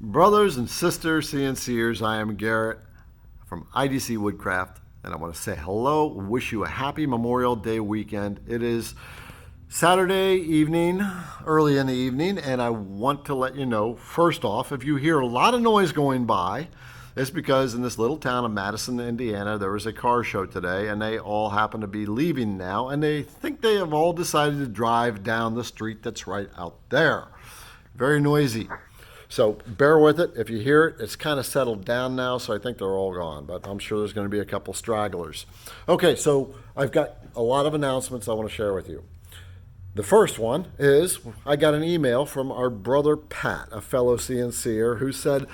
Brothers and sisters, CNC'ers, I am Garrett from IDC Woodcraft, and I want to say hello, wish you a happy Memorial Day weekend. It is Saturday evening, early in the evening, and I want to let you know, first off, if you hear a lot of noise going by, it's because in this little town of Madison, Indiana, there was a car show today, and they all happen to be leaving now, and they think they have all decided to drive down the street that's right out there. Very noisy. So bear with it. If you hear it, it's kind of settled down now, so I think they're all gone, but I'm sure there's going to be a couple stragglers. Okay, so I've got a lot of announcements I want to share with you. The first one is I got an email from our brother Pat, a fellow CNC'er, who said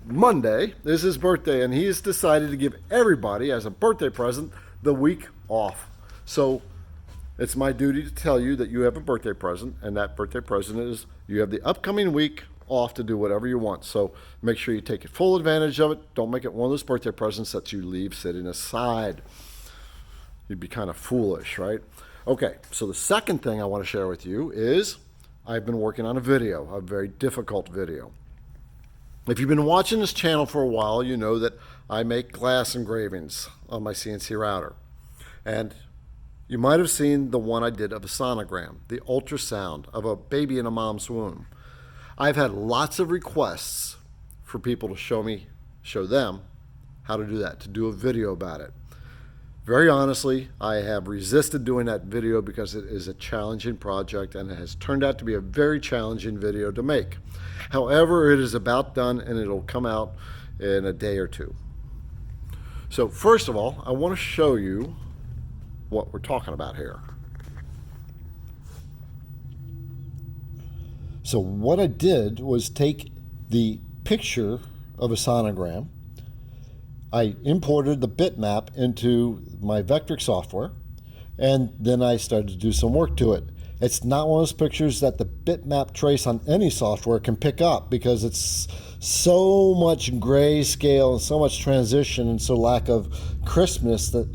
Monday is his birthday, and he has decided to give everybody, as a birthday present, the week off. So it's my duty to tell you that you have a birthday present, and that birthday present is you have the upcoming week off to do whatever you want. So make sure you take full advantage of it. Don't make it one of those birthday presents that you leave sitting aside. You'd be kind of foolish, right? Okay, so the second thing I want to share with you is I've been working on a video, a very difficult video. If you've been watching this channel for a while, you know that I make glass engravings on my CNC router. And you might have seen the one I did of a sonogram, the ultrasound of a baby in a mom's womb. I've had lots of requests for people to show them how to do that, to do a video about it. Very honestly, I have resisted doing that video because it is a challenging project and it has turned out to be a very challenging video to make. However, it is about done and it'll come out in a day or two. So first of all, I want to show you what we're talking about here. So what I did was take the picture of a sonogram. I imported the bitmap into my Vectric software, and then I started to do some work to it. It's not one of those pictures that the bitmap trace on any software can pick up because it's so much grayscale and so much transition and so lack of crispness that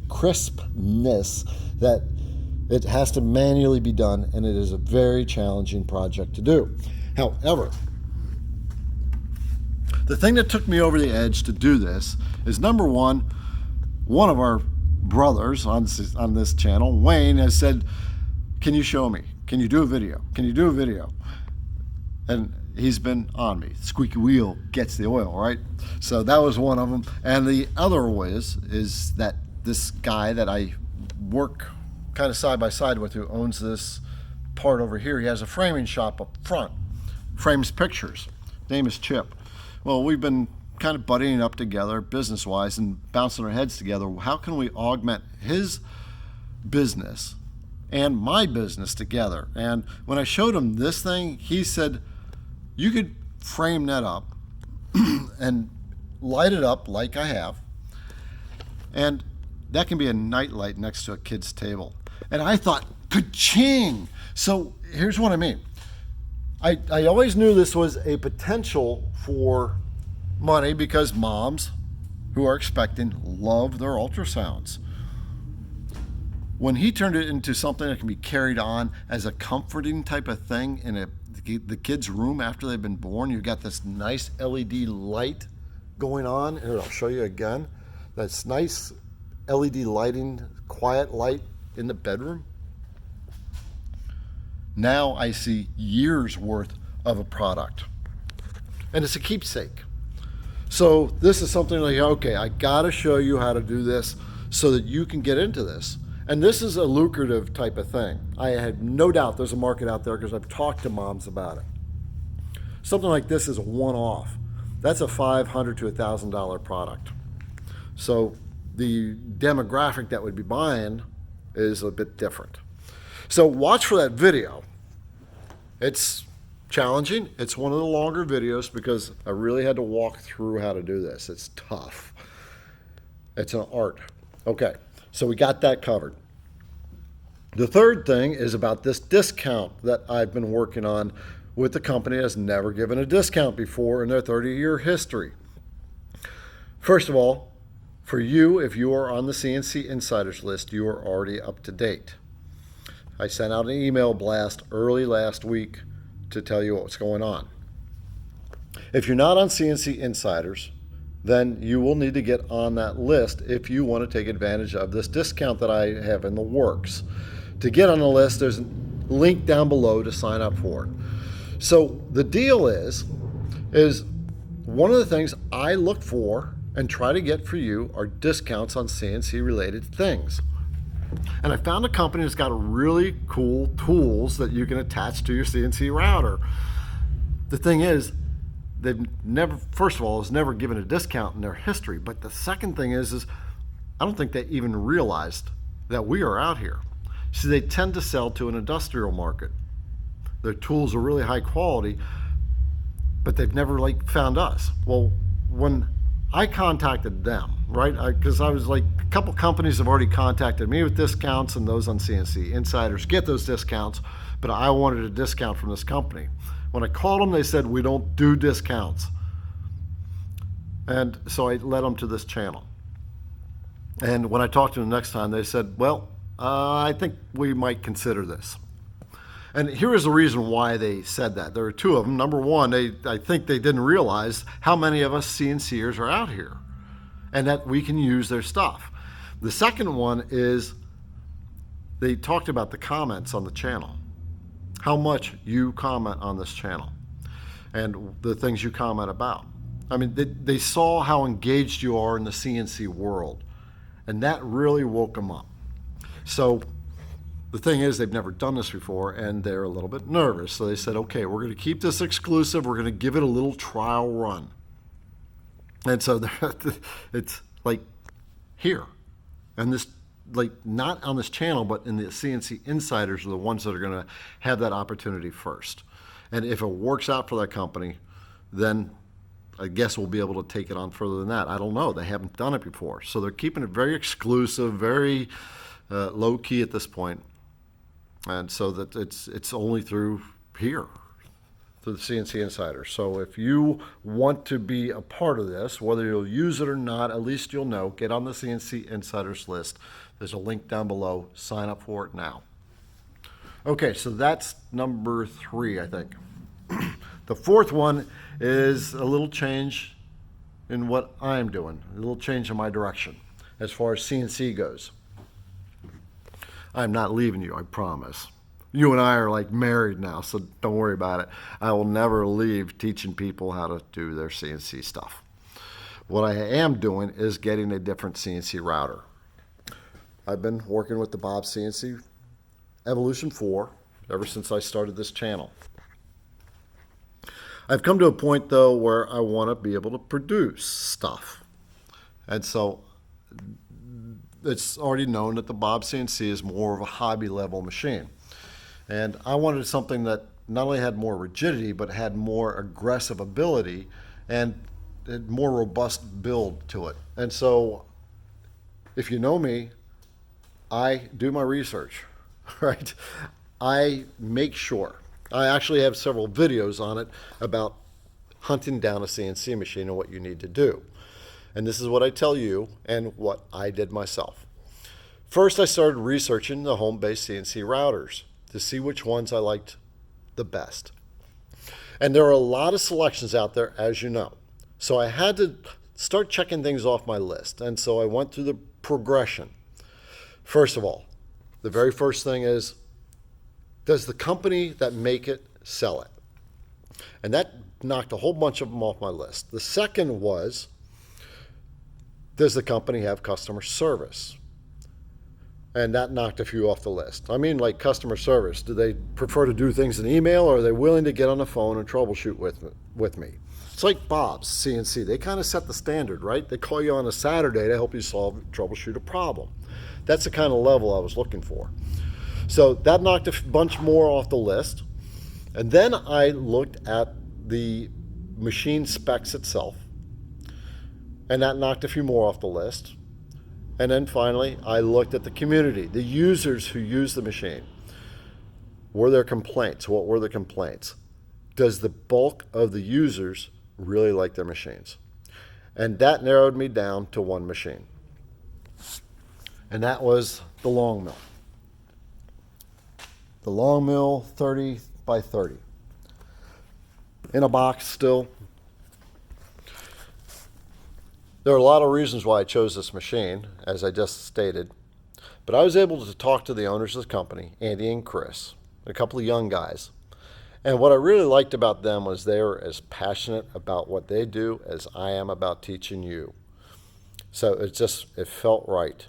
it has to manually be done, and it is a very challenging project to do. However, the thing that took me over the edge to do this is, number one of our brothers on this channel, Wayne, has said, can you show me? Can you do a video? Can you do a video? And he's been on me. Squeaky wheel gets the oil, right? So that was one of them. And the other is that this guy that I work kind of side by side with, who owns this part over here, he has a framing shop up front, frames pictures. Name is Chip. Well, we've been kind of buddying up together business-wise and bouncing our heads together. How can we augment his business and my business together? And when I showed him this thing, he said, you could frame that up and light it up like I have, and that can be a nightlight next to a kid's table. And I thought, ka-ching! So here's what I mean. I always knew this was a potential for money because moms who are expecting love their ultrasounds. When he turned it into something that can be carried on as a comforting type of thing in the kid's room after they've been born, you've got this nice LED light going on. Here, I'll show you again. That's nice LED lighting, quiet light in the bedroom. Now I see years worth of a product, and it's a keepsake. So this is something like, okay, I gotta show you how to do this so that you can get into this. And this is a lucrative type of thing. I had no doubt there's a market out there because I've talked to moms about it. Something like this is a one-off. That's a $500 to $1,000 product. So the demographic that would be buying is a bit different. So watch for that video. It's challenging. It's one of the longer videos because I really had to walk through how to do this. It's tough. It's an art. Okay, so we got that covered. The third thing is about this discount that I've been working on with the company that's never given a discount before in their 30-year history. First of all, for you, if you are on the CNC Insiders list, you are already up to date. I sent out an email blast early last week to tell you what's going on. If you're not on CNC Insiders, then you will need to get on that list if you want to take advantage of this discount that I have in the works. To get on the list, there's a link down below to sign up for it. So the deal is one of the things I look for and try to get for you are discounts on CNC related things. And I found a company that's got really cool tools that you can attach to your CNC router. The thing is, they've never, first of all, has never given a discount in their history. But the second thing is I don't think they even realized that we are out here. See, they tend to sell to an industrial market. Their tools are really high quality, but they've never found us. Well, when I contacted them, right? Because I was like, a couple companies have already contacted me with discounts, and those on CNC Insiders get those discounts, but I wanted a discount from this company. When I called them, they said, we don't do discounts. And so I led them to this channel. And when I talked to them next time, they said, well, I think we might consider this. And here is the reason why they said that. There are two of them. Number one, I think they didn't realize how many of us CNC'ers are out here and that we can use their stuff. The second one is they talked about the comments on the channel, how much you comment on this channel and the things you comment about. I mean, they saw how engaged you are in the CNC world, and that really woke them up. So the thing is, they've never done this before, and they're a little bit nervous. So they said, okay, we're going to keep this exclusive. We're going to give it a little trial run. And so it's like here. And this, like, not on this channel, but in the CNC Insiders are the ones that are going to have that opportunity first. And if it works out for that company, then I guess we'll be able to take it on further than that. I don't know. They haven't done it before. So they're keeping it very exclusive, very low key at this point. And so that it's only through here, through the CNC Insider. So if you want to be a part of this, whether you'll use it or not, at least you'll know. Get on the CNC Insiders list. There's a link down below. Sign up for it now. Okay, so that's number 3, I think. The fourth one is a little change in what I'm doing, a little change in my direction as far as CNC goes. I'm not leaving you, I promise. You and I are like married now, so don't worry about it. I will never leave teaching people how to do their CNC stuff. What I am doing is getting a different CNC router. I've been working with the Bob CNC Evolution 4 ever since I started this channel. I've come to a point, though, where I want to be able to produce stuff. And so it's already known that the Bob CNC is more of a hobby level machine. And I wanted something that not only had more rigidity, but had more aggressive ability and more robust build to it. And so if you know me, I do my research, right? I make sure. I actually have several videos on it about hunting down a CNC machine and what you need to do. And this is what I tell you and what I did myself. First, I started researching the home-based CNC routers to see which ones I liked the best. And there are a lot of selections out there, as you know. So I had to start checking things off my list. And so I went through the progression. First of all, the very first thing is, does the company that make it sell it? And that knocked a whole bunch of them off my list. The second was, does the company have customer service? And that knocked a few off the list. I mean, like customer service. Do they prefer to do things in email, or are they willing to get on the phone and troubleshoot with me? It's like Bob's CNC. They kind of set the standard, right? They call you on a Saturday to help you troubleshoot a problem. That's the kind of level I was looking for. So that knocked a bunch more off the list. And then I looked at the machine specs itself, and that knocked a few more off the list. And then finally, I looked at the community, the users who use the machine. Were there complaints? What were the complaints? Does the bulk of the users really like their machines? And that narrowed me down to one machine. And that was the long mill. The long mill 30 by 30. In a box still, There are a lot of reasons why I chose this machine, as I just stated, but I was able to talk to the owners of the company, Andy and Chris, a couple of young guys. And what I really liked about them was they were as passionate about what they do as I am about teaching you. So it felt right.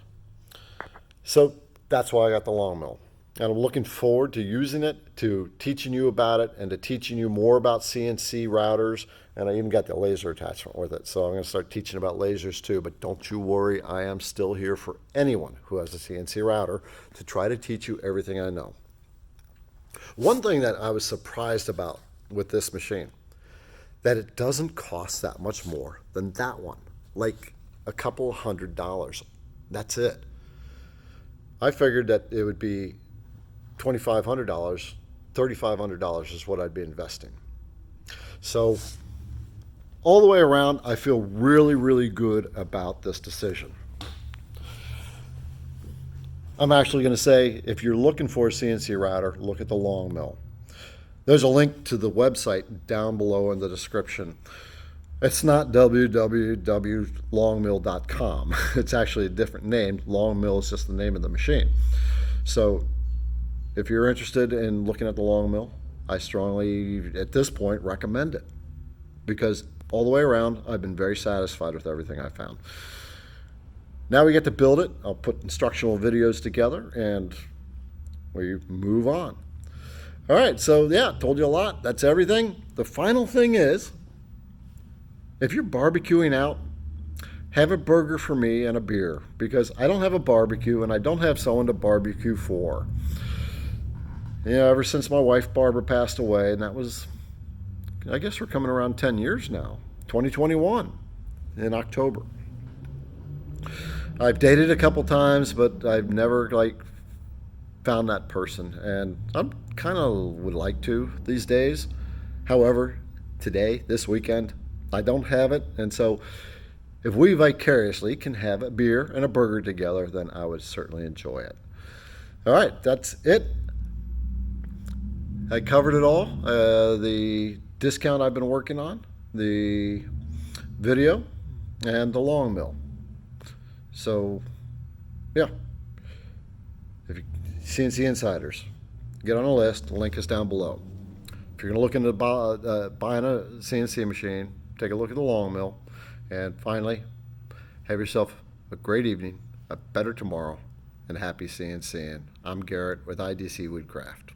So that's why I got the long mill. And I'm looking forward to using it, to teaching you about it, and to teaching you more about CNC routers. And I even got the laser attachment with it. So I'm going to start teaching about lasers too. But don't you worry, I am still here for anyone who has a CNC router to try to teach you everything I know. One thing that I was surprised about with this machine, that it doesn't cost that much more than that one, like a couple $100. That's it. I figured that it would be $2,500, $3,500 is what I'd be investing. So all the way around, I feel really, really good about this decision. I'm actually going to say, if you're looking for a CNC router, look at the long mill. There's a link to the website down below in the description. It's not www.longmill.com. It's actually a different name. Long mill is just the name of the machine. So if you're interested in looking at the long mill, I strongly, at this point, recommend it. Because all the way around, I've been very satisfied with everything I found. Now we get to build it. I'll put instructional videos together and we move on. All right, so yeah, told you a lot. That's everything. The final thing is, if you're barbecuing out, have a burger for me and a beer, because I don't have a barbecue and I don't have someone to barbecue for. You know, ever since my wife Barbara passed away, and that was, I guess we're coming around 10 years now, 2021 in October. I've dated a couple times, but I've never found that person, and I'm kind of would like to these days. However, today, this weekend, I don't have it, and so if we vicariously can have a beer and a burger together, then I would certainly enjoy it. All right, that's it. I covered it all. The discount I've been working on, the video, and the long mill. So, yeah. If you, CNC Insiders, get on a list. The link is down below. If you're going to look into buying a CNC machine, take a look at the long mill. And finally, have yourself a great evening, a better tomorrow, and happy CNCing. I'm Garrett with IDC Woodcraft.